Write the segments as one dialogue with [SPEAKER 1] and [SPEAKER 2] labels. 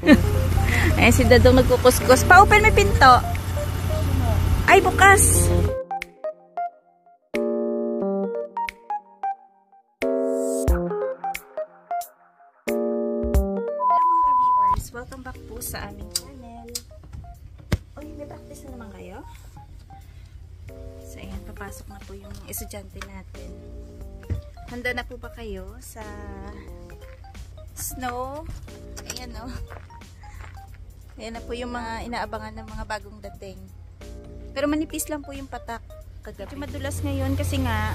[SPEAKER 1] Eh, si Dadong nagkukuskus. Pa-open may pinto. Ay, bukas. Welcome back po sa aming channel. Uy, may practice na naman kayo? So, ayan, papasok na po yung estudyante natin. Handa na po ba kayo sa snow? Ayan o. Ayan na po yung mga inaabangan ng mga bagong dating. Pero manipis lang po yung patak kagabi. Medyo madulas ngayon kasi nga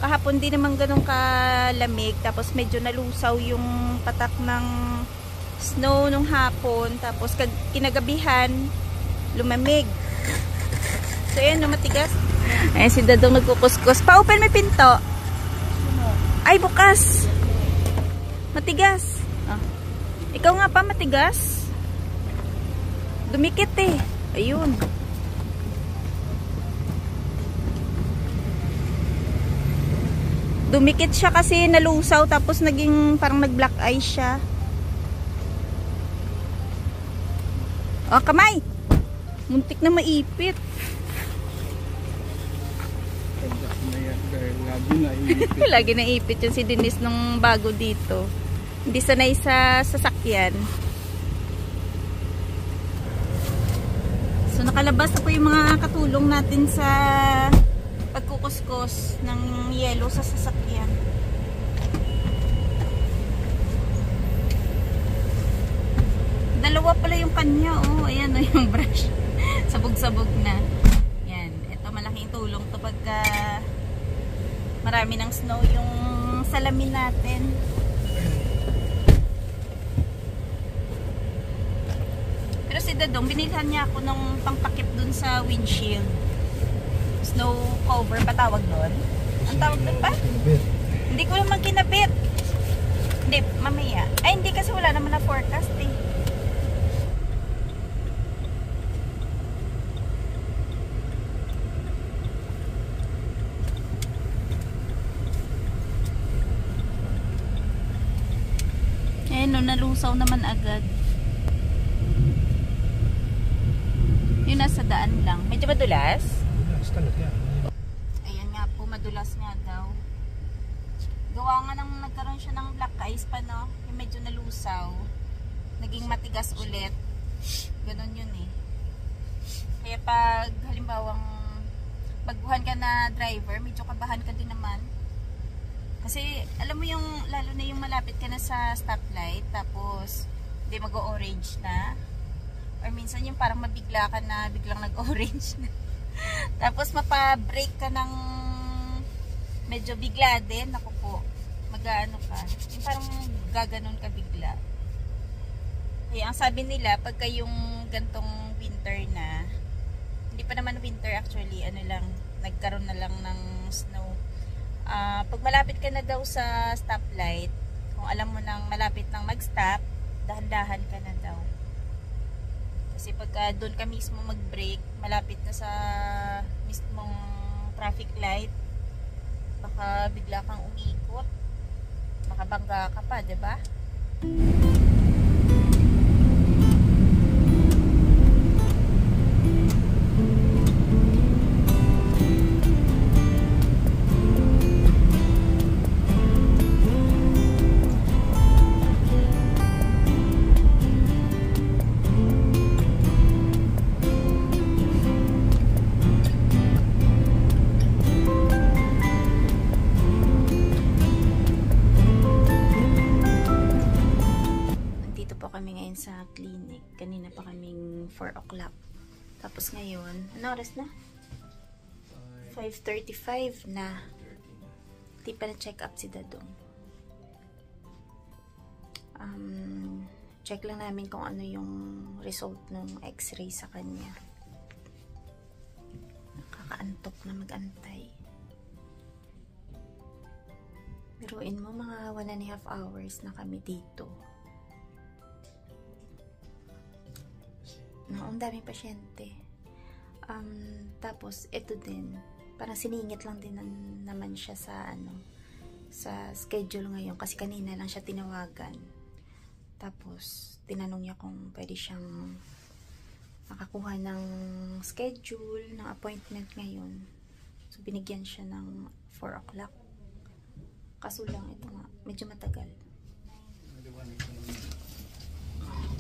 [SPEAKER 1] kahapon din naman ganun kalamig. Tapos medyo nalusaw yung patak ng snow nung hapon, tapos kinagabihan lumamig. So ayan, no, matigas. Ayan, si Dadong nagkukuskus. Pa-open may pinto. Ay, bukas. Matigas. Ah. Ikaw nga pa, matigas. Dumikit eh. Ayun. Dumikit siya kasi nalusaw, tapos naging parang nag-black eye siya. Oh, kamay! Muntik na maipit. Lagi na ipit yung si Denise nung bago dito. Hindi sanay sa sasakyan. So, nakalabas na po yung mga katulong natin sa pagkukuskos ng yelo sa sasakyan. Dalawa pala yung kanya, oh. Ayan, oh, yung brush. Sabog-sabog na. Yan. Ito, malaking tulong to pagka marami ng snow yung salamin natin. Pero si Dadong, binilhan niya ako ng pangtakip dun sa windshield. Snow cover, pa tawag doon? Ang tawag doon pa? Hindi ko naman kinabit. Hindi, mamaya. Ay, hindi kasi wala naman na forecast eh. No, nalusaw naman agad. Yung nasa daan lang. Medyo madulas? Madulas talaga. Ayan nga po, madulas nga daw. Gawa nga nang nagkaroon siya ng black ice pa, no? Yung medyo nalusaw. Naging matigas ulit. Ganon yun eh. Kaya pag halimbawang baguhan ka na driver, medyo kabahan ka din naman. Kasi, alam mo yung, lalo na yung malapit ka na sa stoplight, tapos, hindi mag-orange na. Or minsan yung parang mabigla ka na, biglang nag-orange na. Tapos, mapa-break ka ng medyo bigla din. Naku po, mag-ano ka. Yung parang gaganon ka bigla. Kaya, ang sabi nila, pagka yung gantong winter na, hindi pa naman winter actually, ano lang, nagkaroon na lang ng snow. Pag malapit ka na daw sa stoplight, kung alam mo nang malapit nang mag-stop, dahan-dahan ka na daw. Kasi pagka doon ka mismo mag-brake, malapit na sa mismong traffic light, baka bigla kang umikot, makabangga ka pa, diba? Sa clinic. Kanina pa kaming 4 o'clock. Tapos ngayon, ano oras na? 5:35 na. Di pa na-check up si Dadong. Check lang namin kung ano yung result ng x-ray sa kanya. Nakakaantok na mag-antay. Biruin mo, mga 1.5 hours na kami dito. No, ang daming pasyente. Tapos, ito din. Parang siningit lang din naman siya sa, sa schedule ngayon. Kasi kanina lang siya tinawagan. Tapos, tinanong niya kung pwede siyang makakuha ng schedule, ng appointment ngayon. So, binigyan siya ng 4 o'clock. Kaso lang, ito nga, medyo matagal.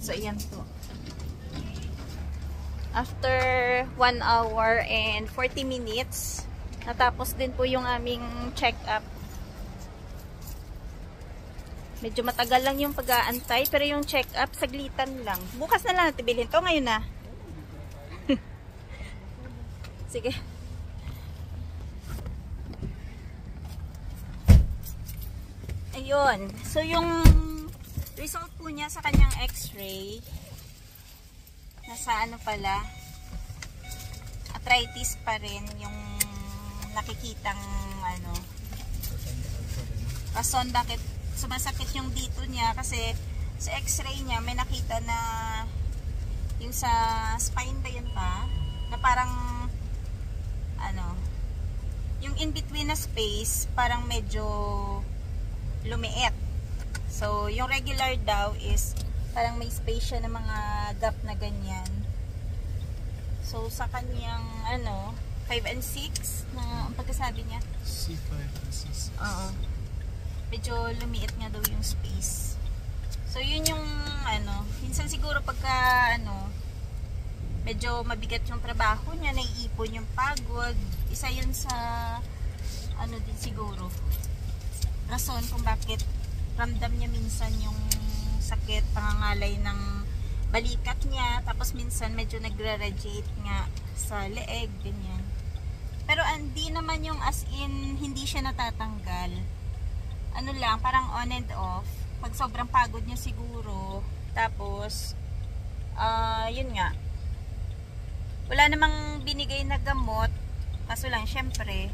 [SPEAKER 1] So, ayan po. After 1 hour and 40 minutes, natapos din po yung aming check-up. Medyo matagal lang yung pag-aantay, pero yung check-up, saglitan lang. Bukas na lang natin bilhin to, ngayon na. Sige. Ayun. So, yung result po niya sa kanyang x-ray, nasa ano pala, arthritis pa rin yung nakikitang ano, rason bakit sumasakit yung dito niya, kasi sa x-ray niya may nakita na yung sa spine ba yun pa, na parang ano, yung in between na space parang medyo lumiit. So yung regular daw is parang may space siya ng mga gap na ganyan. So sa kanyang ano 5 and 6 na ang pagkasabi niya
[SPEAKER 2] C5 and C6.
[SPEAKER 1] oo, medyo lumiit nga daw yung space. So yun yung ano, minsan siguro pagka ano medyo mabigat yung trabaho niya, naiipon yung pagod, isa yun sa ano din siguro rason kung bakit ramdam niya minsan yung sakit, pangangalay ng balikat niya, tapos minsan medyo nagre-radiate nga sa leeg, ganyan. Pero hindi naman yung as in hindi siya natatanggal, ano lang, parang on and off pag sobrang pagod niya siguro. Tapos yun nga, wala namang binigay na gamot, kaso lang syempre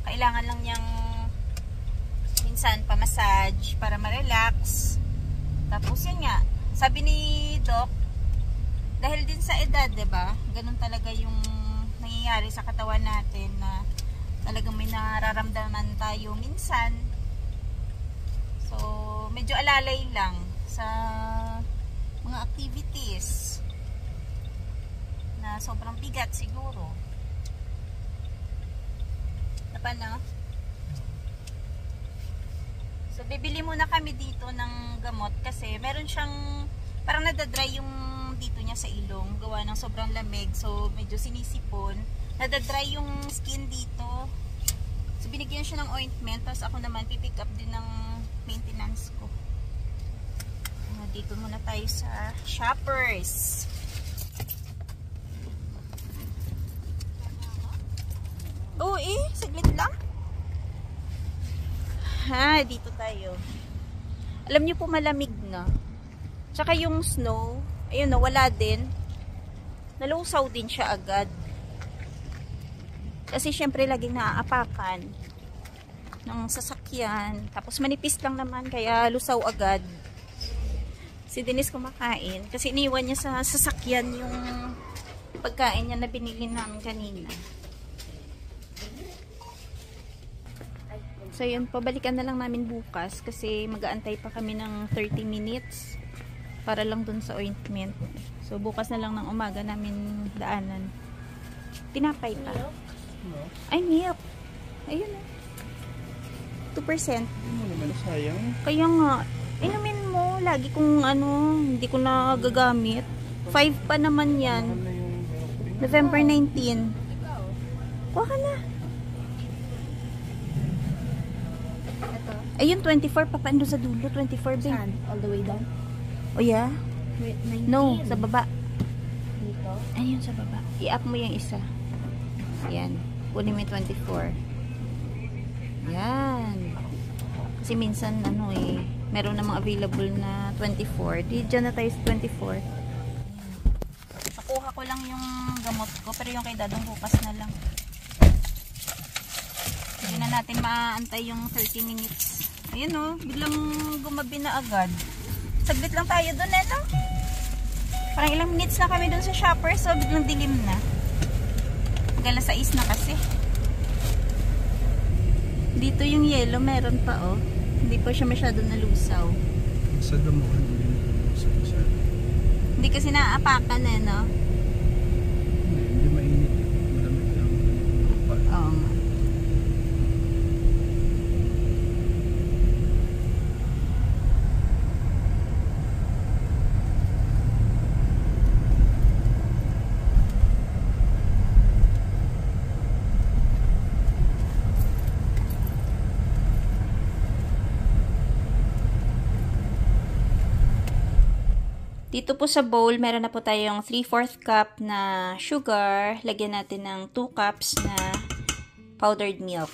[SPEAKER 1] kailangan lang niyang minsan pa-massage para ma-relax. Tapos yun nga, sabi ni Doc, dahil din sa edad, 'di ba? Ganun talaga yung nangyayari sa katawan natin, na talagang may nararamdaman tayo minsan. So, medyo alalay lang sa mga activities na sobrang bigat siguro. Napano? So, bibili muna kami dito ng gamot kasi meron siyang parang nadadry yung dito niya sa ilong gawa ng sobrang lamig. So, medyo sinisipon. Nadadry yung skin dito. So, binigyan siya ng ointment. Tapos ako naman pipick up din ng maintenance ko. Dito muna tayo sa Shoppers. Oo saglit lang. Ha, dito tayo. Alam niyo po malamig na. Tsaka yung snow, ayun na, wala din. Nalusaw din siya agad. Kasi syempre laging naaapakan ng sasakyan. Tapos manipis lang naman, kaya lusaw agad. Si Denise kumakain. Kasi iniwan niya sa sasakyan yung pagkain niya na binili namin kanina. So yun, pabalikan na lang namin bukas kasi mag-aantay pa kami ng 30 minutes para lang dun sa ointment. So bukas na lang ng umaga namin daanan. Tinapay pa. Ay, milk. Ayun o. 2%.
[SPEAKER 2] Ano naman, sayang.
[SPEAKER 1] Kaya nga, inumin mo. Lagi kong ano, hindi ko na gagamit. 5 pa naman yan. November 19. Kuha ka na. Ayun, 24. Papaano sa dulo? 24 ba?
[SPEAKER 3] All the way down?
[SPEAKER 1] Oh yeah?
[SPEAKER 3] Wait, 19.
[SPEAKER 1] No, sa baba.
[SPEAKER 3] Dito?
[SPEAKER 1] Ayun, sa baba. I-up mo yung isa. Yan. Kunin mo yung 24. Yan. Kasi minsan, ano eh, meron namang available na 24. Di, dyan na tayo sa 24. Nakuha ko lang yung gamot ko, pero yung kay Dadong bukas na lang. Hindi na natin maaantay yung 30 minutes. Ayun o, biglang gumabi na agad. Saglit lang tayo dun eh, no? Parang ilang minutes na kami dun sa Shoppers, so biglang dilim na. Hanggang 6 na kasi. Dito yung yellow, meron pa oh. Hindi pa siya masyado nalusaw.
[SPEAKER 2] Sa damuhan.
[SPEAKER 1] Hindi kasi naaapakan eh, no?
[SPEAKER 2] Hindi mainit. Malamig lang.
[SPEAKER 1] Oo nga. Dito po sa bowl, meron na po tayong 3/4 cup na sugar. Lagyan natin ng 2 cups na powdered milk.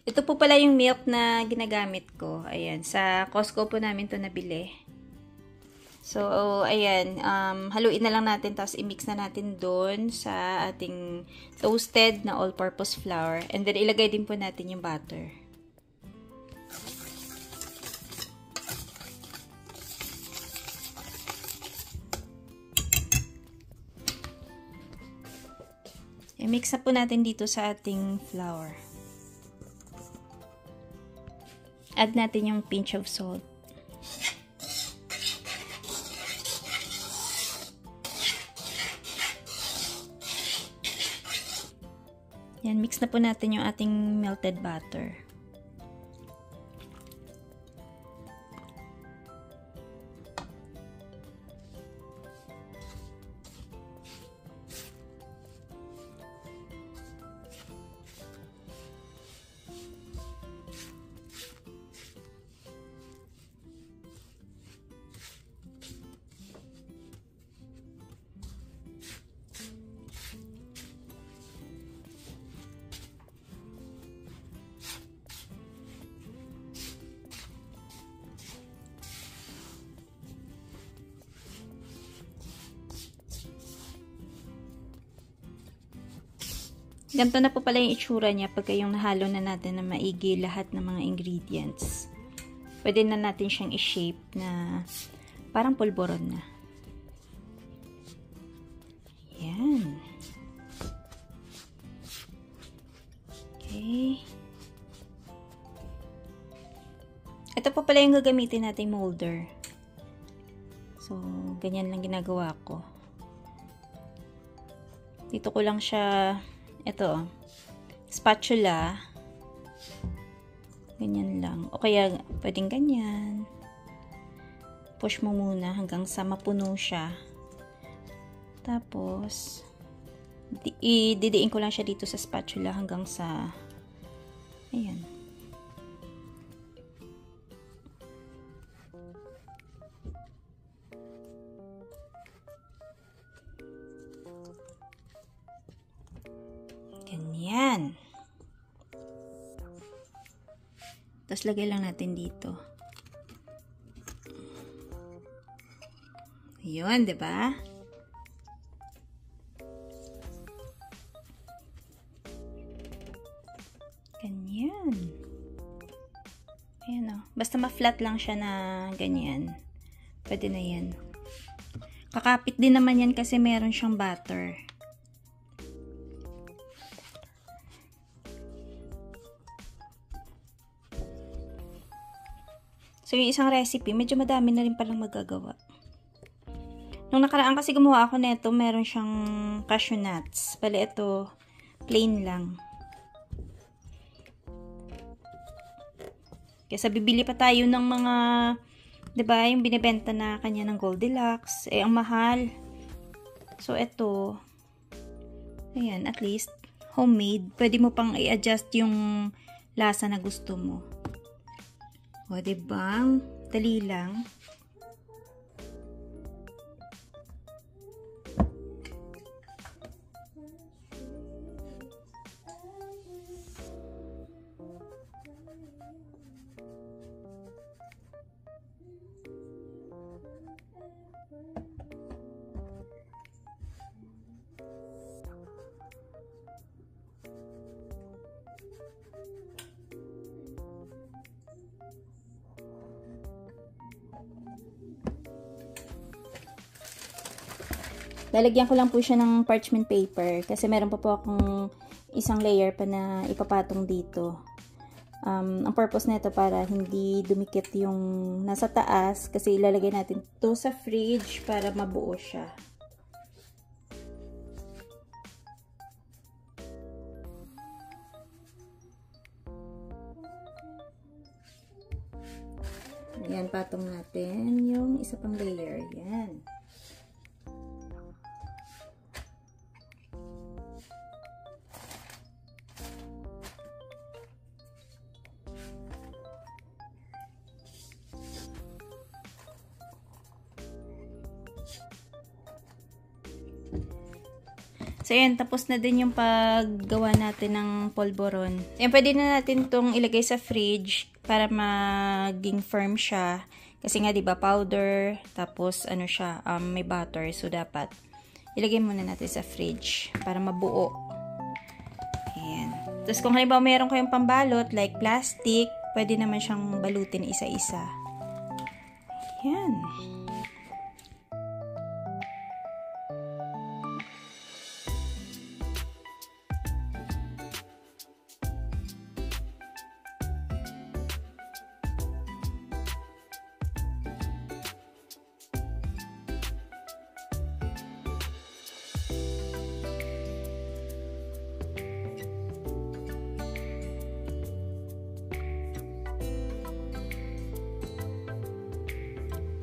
[SPEAKER 1] Ito po pala yung milk na ginagamit ko. Ayan, sa Costco po namin to nabili. So, ayan, haluin na lang natin, tapos i-mix na natin doon sa ating toasted na all-purpose flour. And then, ilagay din po natin yung butter. I-mix na po natin dito sa ating flour. Add natin yung pinch of salt. Yan, mix na po natin yung ating melted butter. Ganito na po pala yung itsura niya pagka yung nahalo na natin na maigi lahat ng mga ingredients. Pwede na natin siyang i-shape na parang pulboron na. Yan. Okay. Ito po pala yung gagamitin nating molder. So, ganyan lang ginagawa ko. Dito ko lang siya, ito, spatula. Ganyan lang. O kaya, pwedeng ganyan. Push mo muna hanggang sa mapuno siya. Tapos, ididiin ko lang siya dito sa spatula hanggang sa, ayan. Ganyan. Tapos lagay lang natin dito. Ayun, 'di ba? Ganyan. Ayan o. Basta ma-flat lang siya na ganyan. Pwede na yan. Kakapit din naman yan kasi meron siyang butter. So, yung isang recipe, medyo madami na rin palang magagawa. Nung nakaraan kasi gumawa ako nito, meron siyang cashew nuts. Bale, ito, plain lang. Kaya bibili pa tayo ng mga, 'di ba, yung binebenta na kanya ng Goldilocks, eh ang mahal. So ito, ayan, at least homemade. Pwede mo pang i-adjust yung lasa na gusto mo. O, 'di ba? Dali lang. Lalagyan ko lang po siya ng parchment paper kasi meron pa po akong isang layer pa na ipapatong dito. ang purpose nito para hindi dumikit yung nasa taas kasi ilalagay natin to sa fridge para mabuo siya. Yan, patong natin yung isa pang layer. Yan. So, yan. Tapos na din yung paggawa natin ng polvoron. Yan, pwede na natin itong ilagay sa fridge para maging firm siya. Kasi nga, diba, powder. Tapos, ano siya, may butter. So, dapat ilagay muna natin sa fridge para mabuo. Ayan. Tapos, kung halimbawa mayroon kayong pambalot, like plastic, pwede naman siyang balutin isa-isa. Ayan.